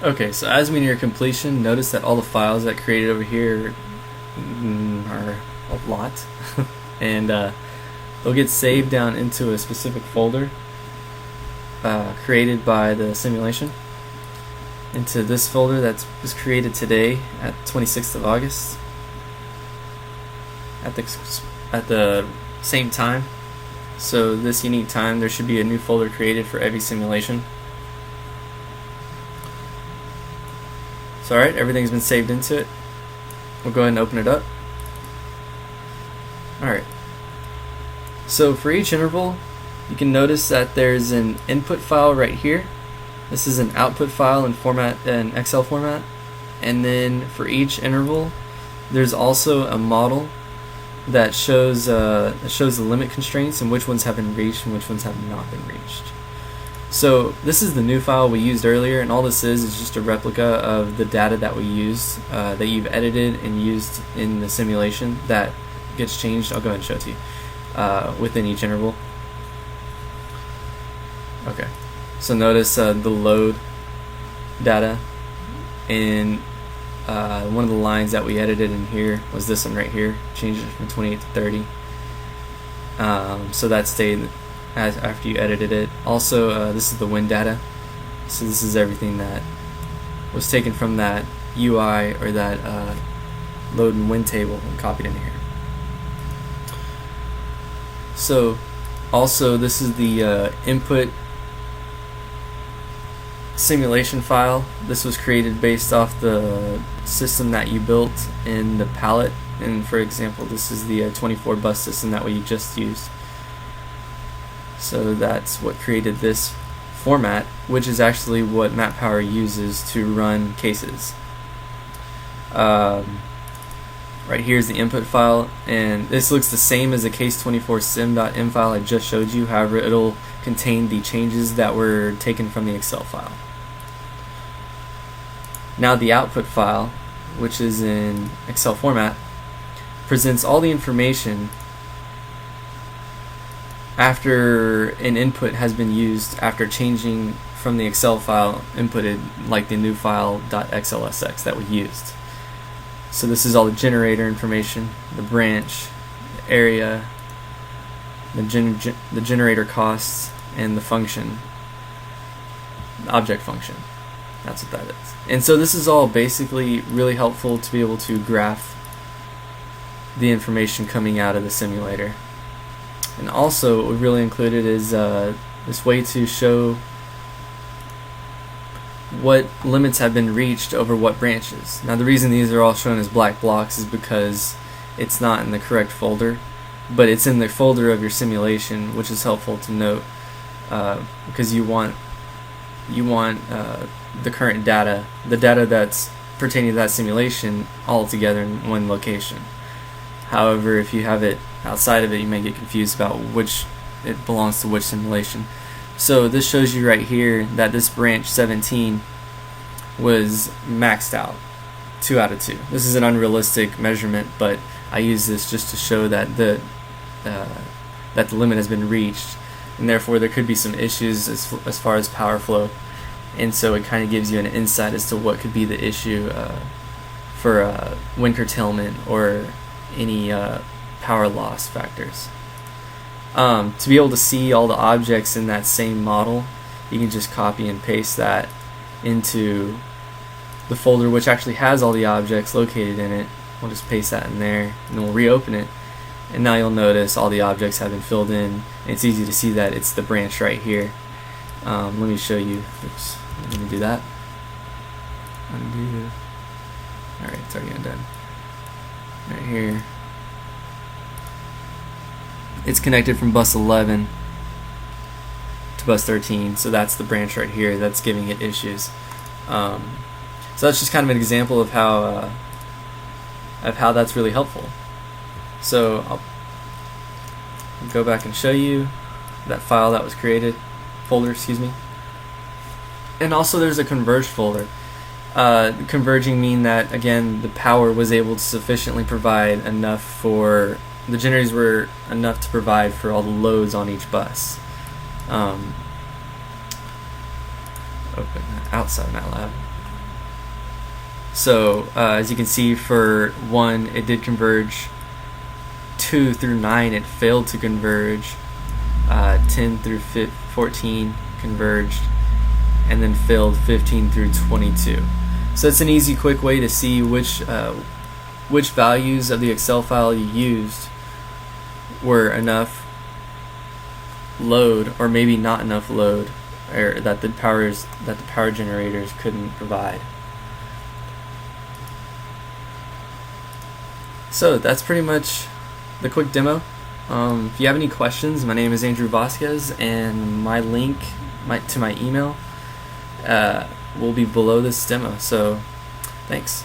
Okay, so as we near completion, notice that all the files that created over here are a lot, and they'll get saved down into a specific folder created by the simulation, into this folder that was created today at 26th of August at the same time. So this unique time, there should be a new folder created for every simulation. So alright, everything's been saved into it. We'll go ahead and open it up. Alright, so for each interval, you can notice that there's an input file right here. This is an output file in Excel format. And then for each interval, there's also a model that shows the limit constraints and which ones have been reached and which ones have not been reached. So this is the new file we used earlier, and all this is just a replica of the data that we used, that you've edited and used in the simulation that gets changed. I'll go ahead and show it to you within each interval. Okay, so notice the load data, and one of the lines that we edited in here was this one right here, changed it from 28 to 30. So that stayed after you edited it. Also, this is the wind data. So this is everything that was taken from that UI or that load and wind table and copied into here. So also, this is the input simulation file. This was created based off the system that you built in the palette, and for example, this is the 24 bus system that we just used. So that's what created this format, which is actually what MATPOWER uses to run cases. Right here is the input file, and this looks the same as the case24sim.m file I just showed you. However, it'll contain the changes that were taken from the Excel file. Now the output file, which is in Excel format, presents all the information after an input has been used after changing from the Excel file inputted, like the new file .xlsx that we used. So this is all the generator information, the branch, the area, the generator costs, and the function, the object function. That's what that is. And so this is all basically really helpful to be able to graph the information coming out of the simulator. And also what we really included is this way to show what limits have been reached over what branches. Now the reason these are all shown as black blocks is because it's not in the correct folder, but it's in the folder of your simulation, which is helpful to note because you want the current data, the data that's pertaining to that simulation, all together in one location. However, if you have it outside of it, you may get confused about which it belongs to which simulation. So this shows you right here that this branch 17 was maxed out, 2 out of 2. This is an unrealistic measurement, but I use this just to show that the limit has been reached, and therefore there could be some issues as far as power flow. And so it kind of gives you an insight as to what could be the issue for wind curtailment or any power loss factors. To be able to see all the objects in that same model, you can just copy and paste that into the folder which actually has all the objects located in it. We'll just paste that in there, and then we'll reopen it, and now you'll notice all the objects have been filled in, and it's easy to see that it's the branch right here. Let me show you. Oops, let me do that. Undo. Alright, it's already undone. Right here. It's connected from bus 11 to bus 13, so that's the branch right here that's giving it issues. So that's just kind of an example of how that's really helpful. So I'll go back and show you that file that was created, folder, excuse me. And also there's a converge folder. Converging mean that, again, the power was able to sufficiently provide enough for, the generators were enough to provide for all the loads on each bus. Open that outside MATLAB. So as you can see, for 1 it did converge, 2 through 9 it failed to converge, 10 through 14 converged, and then failed 15 through 22. So it's an easy, quick way to see which values of the Excel file you used were enough load, or maybe not enough load, or that the power generators couldn't provide. So that's pretty much the quick demo. If you have any questions, my name is Andrew Vasquez, and my link to my email will be below this demo. So thanks.